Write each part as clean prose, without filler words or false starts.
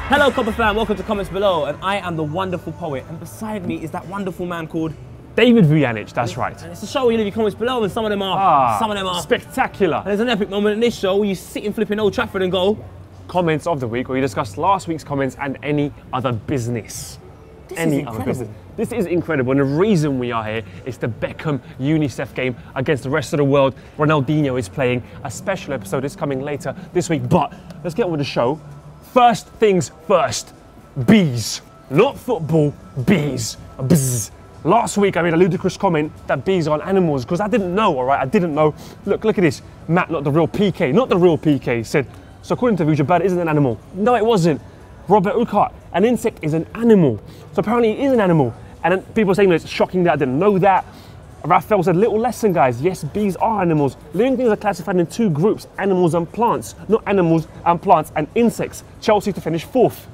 Hello Copper fam, welcome to Comments Below, and I am the wonderful poet, and beside me is that wonderful man called David Vujanic, that's right. And it's a show where you leave your comments below, and some of them are spectacular. And there's an epic moment in this show where you sit and flip in Old Trafford and go, Comments of the week, where we discuss last week's comments and any other business. This is incredible. This is incredible, and the reason we are here is the Beckham UNICEF game against the rest of the world. Ronaldinho is playing. A special episode is coming later this week, but let's get on with the show. First things first, bees. Not football, bees. Bzz. Last week I made a ludicrous comment that bees aren't animals, because I didn't know, all right? I didn't know. Look at this. Matt, not the real PK, said, so according to Vuja, bird isn't an animal. No, it wasn't. Robert Urquhart, an insect is an animal. So apparently it is an animal. And then people saying, it's shocking that I didn't know that. Raphael said, little lesson, guys. Yes, bees are animals. Living things are classified in two groups, animals and plants. Not animals and plants and insects. Chelsea to finish fourth.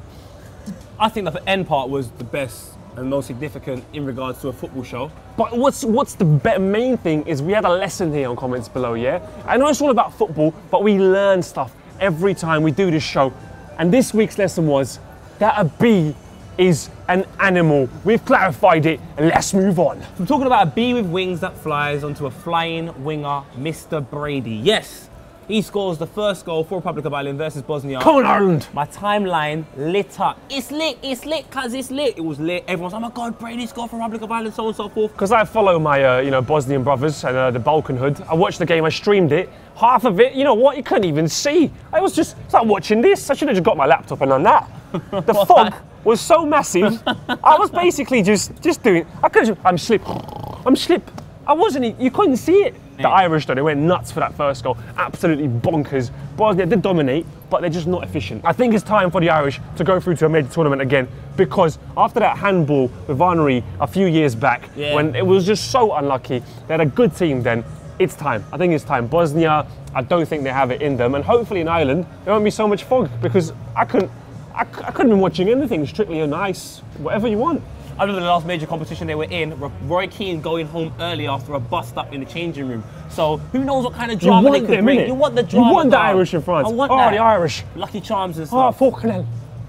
I think that the end part was the best and most significant in regards to a football show. But what's the main thing is we had a lesson here on Comments Below, yeah? I know it's all about football, but we learn stuff every time we do this show. And this week's lesson was that a bee is an animal. We've clarified it, and let's move on. I'm talking about a bee with wings that flies onto a flying winger, Mr. Brady. Yes, he scores the first goal for Republic of Ireland versus Bosnia. Come on, Ireland! My timeline lit up. It's lit, cause it's lit. It was lit. Everyone's like, oh my God, Brady scored for Republic of Ireland, so on and so forth. Because I follow my, Bosnian brothers and the Balkan Hood. I watched the game, I streamed it. Half of it, you know what, you couldn't even see. It's like watching this. I should have just got my laptop and done that. The fog was so massive. I was basically just doing, I'm slip. I wasn't, you couldn't see it. The Irish, though, they went nuts for that first goal. Absolutely bonkers. Bosnia did dominate, but they're just not efficient. I think it's time for the Irish to go through to a major tournament again, because after that handball with Henry a few years back, when it was just so unlucky, they had a good team then. It's time. I think it's time. Bosnia, I don't think they have it in them, and hopefully in Ireland there won't be so much fog, because I couldn't have been watching anything. Strictly on ice, whatever you want. I remember the last major competition they were in, Roy Keane going home early after a bust up in the changing room. So who knows what kind of drama they could bring. You want the drama. You want the Irish in France. I want that. The Irish. Lucky Charms and stuff. Fucking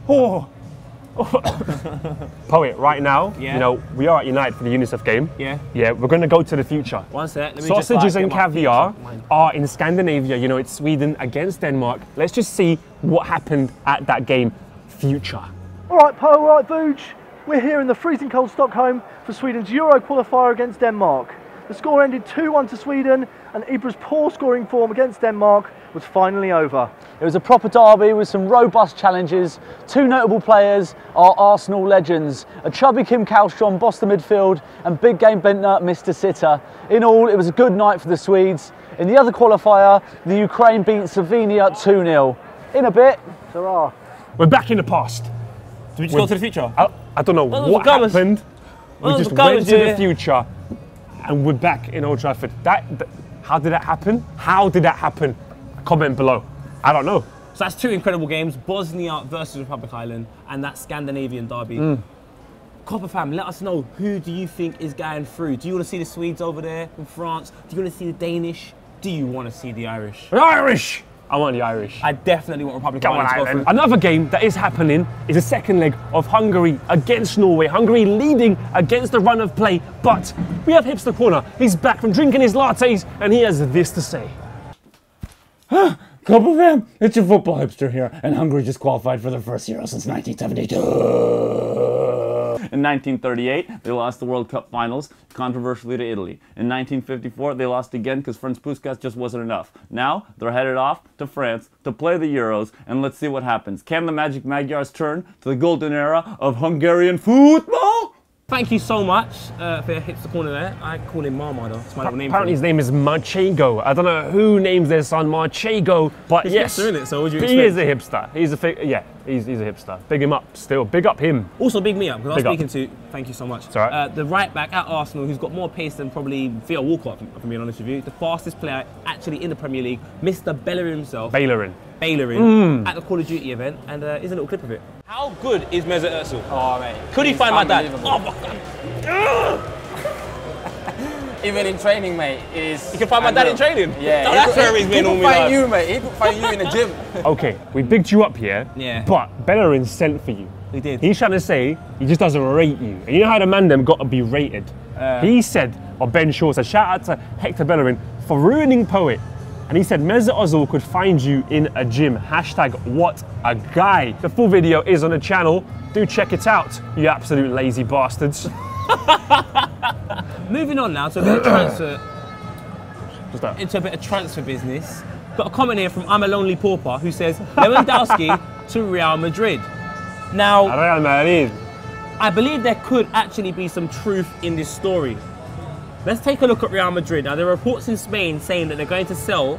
hell. Poet, right now, we are at United for the UNICEF game. Yeah, we're going to go to the future. One sec. Let me Sausages and caviar are in Scandinavia. It's Sweden against Denmark. Let's just see what happened at that game. Future. All right, Poe, all right, Vuj. We're here in the freezing cold Stockholm for Sweden's Euro qualifier against Denmark. The score ended 2-1 to Sweden, and Ibra's poor scoring form against Denmark was finally over. It was a proper derby with some robust challenges. Two notable players are Arsenal legends, a chubby Kim Kallstrom bossed the midfield, and big game Bentner Mr. Sitter. In all, it was a good night for the Swedes. In the other qualifier, the Ukraine beat Slovenia 2-0. In a bit, ta-ra. We're back in the past. Do we just go to the future? I don't know what happened. We just went to the future, and we're back in Old Trafford. How did that happen? How did that happen? Comment below. I don't know. So that's two incredible games, Bosnia versus Republic of Ireland, and that Scandinavian derby. Copper fam, let us know, who do you think is going through? Do you want to see the Swedes over there in France? Do you want to see the Danish? Do you want to see the Irish? The Irish! I want the Irish. I definitely want Republic of Ireland to go through. Another game that is happening is the second leg of Hungary against Norway. Hungary leading against the run of play, but we have Hipster Corner. He's back from drinking his lattes, and he has this to say. Copper fam, it's your football hipster here, and Hungary just qualified for their first Euro since 1972. In 1938, they lost the World Cup finals, controversially to Italy. In 1954, they lost again because Franz Puskas just wasn't enough. Now, they're headed off to France to play the Euros, and let's see what happens. Can the Magic Magyars turn to the golden era of Hungarian football? Thank you so much for your Hipster Corner there. I call him Marmar though. It's my little name. Apparently his name is Marchego. I don't know who names their son Marchego, but he's yes, hipster, innit? So what do you he expect? is a hipster. He's a hipster. Big him up still. Big up him. Also big me up, because I was speaking to, thank you so much, all right. the right back at Arsenal, who's got more pace than probably Theo Walcott, if I'm being honest with you. The fastest player actually in the Premier League, Mr. Bellerin himself. Bellerin at the Call of Duty event, and here's a little clip of it. How good is Mesut Özil? Oh, mate. Could he find my dad? Oh my God. even in training, mate, is... You can find my dad in training. Yeah. No, that's where he's been all He my could find life. you, mate. He could find you in the gym. Okay, we bigged you up here. Yeah. But Bellerin sent for you. He did. He's trying to say he just doesn't rate you. And you know how the man them got to be rated. He said, or Ben Shaw said, shout out to Hector Bellerin for ruining Poet. And he said Mesut Ozil could find you in a gym. Hashtag what a guy. The full video is on the channel. Do check it out, you absolute lazy bastards. Moving on now to a bit of transfer. What's that? Into a bit of transfer business. Got a comment here from I'm a Lonely Pauper who says Lewandowski to Real Madrid. Now, Real Madrid. I believe there could actually be some truth in this story. Let's take a look at Real Madrid. Now, there are reports in Spain saying that they're going to sell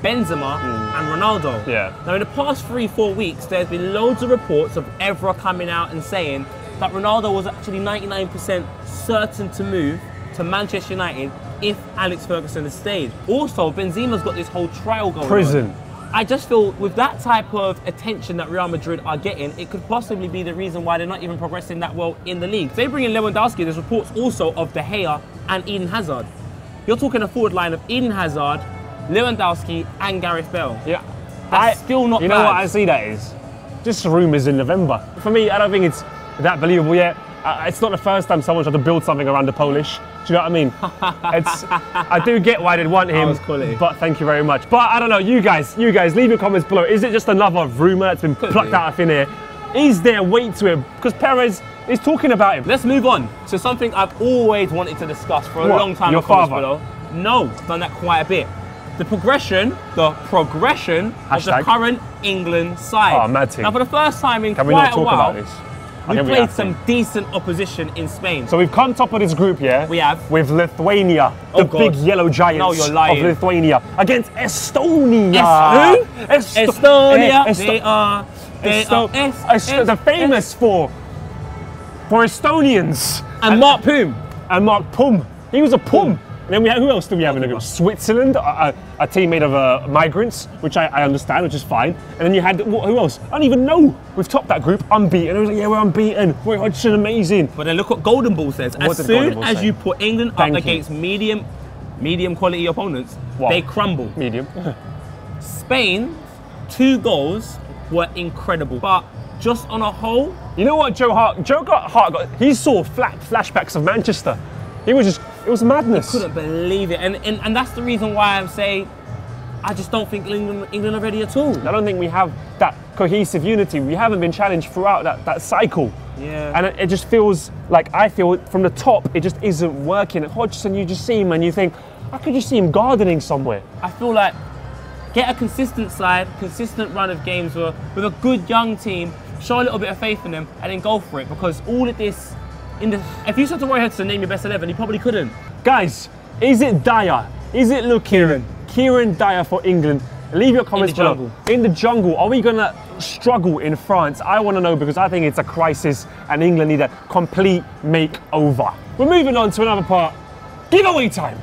Benzema and Ronaldo. Yeah. Now, in the past 3-4 weeks, there's been loads of reports of Evra coming out and saying that Ronaldo was actually 99% certain to move to Manchester United if Alex Ferguson had stayed. Also, Benzema's got this whole trial going Prison. on. I just feel with that type of attention that Real Madrid are getting, it could possibly be the reason why they're not even progressing that well in the league. They bring in Lewandowski, there's reports also of De Gea and Eden Hazard. You're talking a forward line of Eden Hazard, Lewandowski and Gareth Bale. Yeah. That's still not You bad. know what I see that is? Just rumours in November. For me, I don't think it's that believable yet. It's not the first time someone tried to build something around the Polish. Do you know what I mean? I do get why they'd want him, but thank you very much. But I don't know, you guys, leave your comments below. Is it just another rumour that's been plucked out of thin air? Is there weight to him? Because Perez is talking about him. Let's move on to something I've always wanted to discuss for a long time. Your father? No, done that quite a bit. The progression of the current England side. Oh, mad thing. Now, for the first time in Can we quite not talk a while, about this? we played some decent opposition in Spain. So we've come top of this group, yeah? We have. With Lithuania, the big yellow giants No, you're lying. of Lithuania, against Estonia. Who? Estonia. They're famous for Estonians. And Mark Poom. And Mark Pum. He was a Pum. And then we had, who else do we have in the group? Switzerland, a team made of migrants, which I understand, which is fine. And then you had, who else? I don't even know. We've topped that group, unbeaten. I was like, yeah, we're unbeaten. We're Hodgson, amazing. But then look what Golden Ball says. As soon as you put England up Thank you. against medium quality opponents, they crumble. Medium. Spain, 2 goals were incredible. But just on a whole, you know what Joe Hart got? He saw flashbacks of Manchester. He was just, it was madness. I couldn't believe it. And that's the reason why I'm saying I just don't think England are ready at all. I don't think we have that cohesive unity. We haven't been challenged throughout that cycle. Yeah. And it just feels like, I feel from the top, it just isn't working. At Hodgson, you just see him and you think, I could just see him gardening somewhere. I feel like get a consistent side, consistent run of games with a good young team, show a little bit of faith in them, and then go for it. Because all of this, if you said to Roy Hodgson, name your best 11, he probably couldn't. Guys, is it Dyer? Is it Kieran Dyer for England? Leave your comments below. In the jungle, are we gonna struggle in France? I wanna know, because I think it's a crisis and England need a complete makeover. We're moving on to another part. Giveaway time.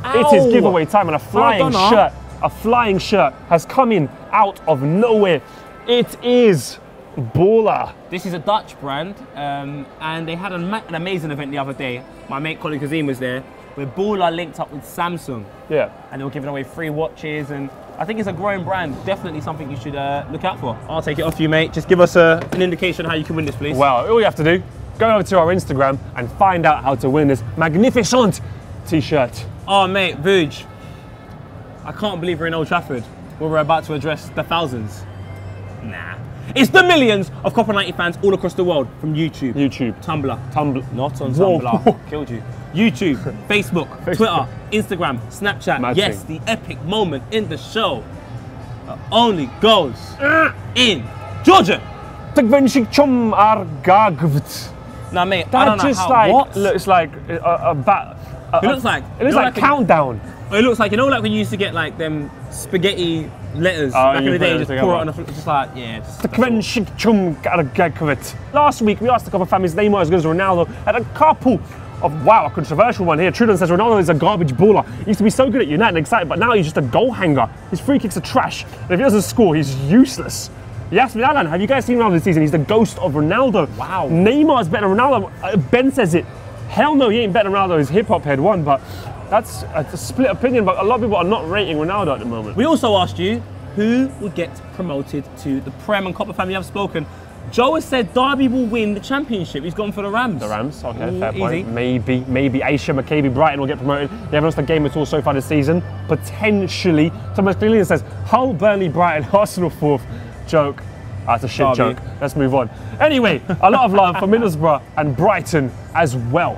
Ow. It is giveaway time, and a flying shirt has come in out of nowhere. It is Baller. This is a Dutch brand, and they had an amazing event the other day. My mate Colin Kazim was there, where Baller linked up with Samsung. Yeah. And they were giving away free watches, and I think it's a growing brand. Definitely something you should look out for. I'll take it off you, mate. Just give us an indication how you can win this, please. Well, all you have to do, go over to our Instagram and find out how to win this magnificent t-shirt. Oh, mate, Vuj, I can't believe we're in Old Trafford, where we're about to address the thousands. Nah. It's the millions of Copper 90 fans all across the world, from YouTube, Tumblr, not on Tumblr, killed you. YouTube, Facebook, Twitter, Instagram, Snapchat. Yes, the epic moment in the show only goes in Georgia. Now, mate, I don't know how. What? Looks like a bat. It looks like countdown. It looks like, you know, like when you used to get like them spaghetti letters back in the day, just pour it on the floor, just like, yeah. Last week we asked a couple of families, Neymar as good as Ronaldo, and a couple of, wow, a controversial one here. Trudon says Ronaldo is a garbage baller. He used to be so good at United and excited, but now he's just a goal hanger. His free kicks are trash, and if he doesn't score, he's useless. Yasmin Alan, have you guys seen Ronaldo this season? He's the ghost of Ronaldo. Wow. Neymar's better than Ronaldo. Ben says it. Hell no, he ain't better than Ronaldo. His hip hop head won, but that's a split opinion. But a lot of people are not rating Ronaldo at the moment. We also asked you who would get promoted to the Prem, and Copper family have spoken. Joe has said Derby will win the championship. He's gone for the Rams. The Rams, okay, Ooh, fair point. easy. Maybe Aisha McCabe Brighton will get promoted. They haven't lost a game at all so far this season. Potentially. Thomas Cleland says Hull, Burnley, Brighton, Arsenal 4th. Joke. That's a shit Derby. joke. Let's move on. Anyway, a lot of love for Middlesbrough and Brighton as well.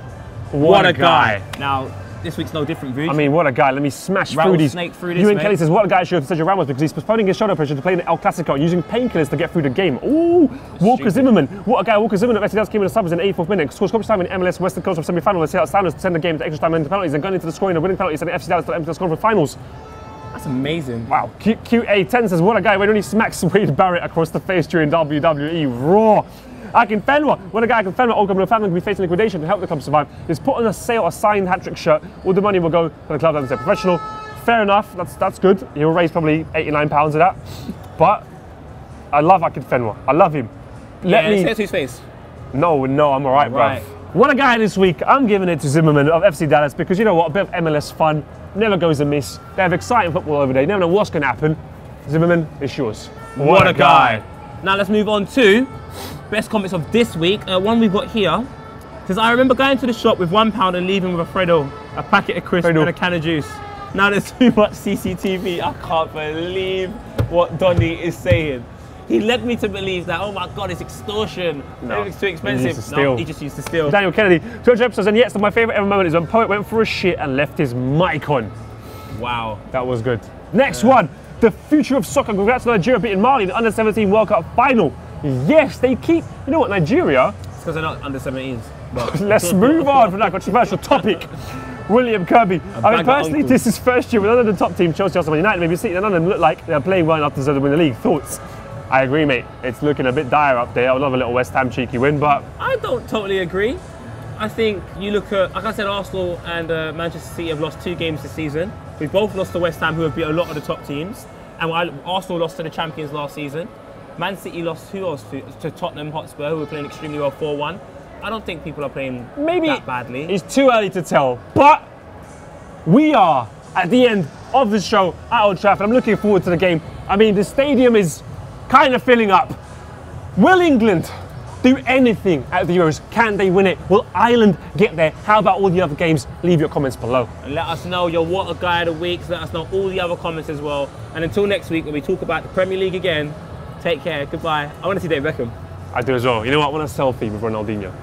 What a guy. Now, this week's no different, Vuj. I mean, what a guy. Let me smash through these. Rattlesnake through this, Ewan mate. Kelly says, what a guy should have Sergio Ramos because he's postponing his shoulder pressure to play in the El Clasico and using painkillers to get through the game. Ooh, Walker Zimmerman. What a guy. Walker Zimmerman at FC came in the subs in the 84th minute. Scores stoppage time in MLS Western Coast semi-final. Let's see how Sounders to send the game to extra time and penalties and going into the scoring of winning penalties and FC Dallas to enter the scoring for finals. That's amazing. Wow. QA10 says, what a guy when he smacks Wade Barrett across the face during WWE Raw. Akinfenwa, what a guy Akinfenwa, Olga and family will be facing liquidation to help the club survive. He's put on a sale a signed hat-trick shirt. All the money will go for the club as a professional. Fair enough, that's good. He'll raise probably £89 of that. But I love Akinfenwa. I love him. Let me say it to his face. No, I'm all right, bro. What a guy this week. I'm giving it to Zimmerman of FC Dallas because you know what? A bit of MLS fun never goes amiss. They have exciting football over there. You never know what's going to happen. Zimmerman, it's yours. What a guy. Now let's move on to best comments of this week. One we've got here says, I remember going to the shop with £1 and leaving with a Freddo, a packet of crisps and a can of juice. Now there's too much CCTV. I can't believe what Donny is saying. He led me to believe that, oh my God, it's extortion. No, it's too expensive. No, he just used to steal. Daniel Kennedy, 200 episodes, and yes, my favourite ever moment is when Poet went for a shit and left his mic on. Wow. That was good. Next one, the future of soccer. Congrats to Nigeria beating Mali in the Under-17 World Cup final. Yes, they keep, you know what, Nigeria? It's because they're not under-17s. Let's move on from that controversial topic. William Kirby. I mean, personally, this is first year with none of the top team, Chelsea, Arsenal, United, maybe City, none of them look like they're playing well enough to deserve to win the league. Thoughts? I agree, mate. It's looking a bit dire up there. I would love a little West Ham cheeky win, but... I don't totally agree. I think you look at, like I said, Arsenal and Manchester City have lost 2 games this season. We both lost to West Ham, who have beat a lot of the top teams. And Arsenal lost to the champions last season. Man City lost who else to Tottenham Hotspur, who were playing extremely well 4-1. I don't think people are playing that badly. It's too early to tell, but we are at the end of the show at Old Trafford. I'm looking forward to the game. I mean, the stadium is kind of filling up. Will England do anything at the Euros? Can they win it? Will Ireland get there? How about all the other games? Leave your comments below. And let us know your What a Guy of the Week. Let us know all the other comments as well. And until next week, when we talk about the Premier League again, take care. Goodbye. I want to see Dave Beckham. I do as well. You know what? I want a selfie with Ronaldinho.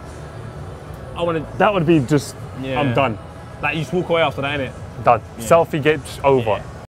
I want to. That would be just, Yeah. I'm done. Like, you just walk away after that, innit? Done. Yeah. Selfie gets over. Yeah.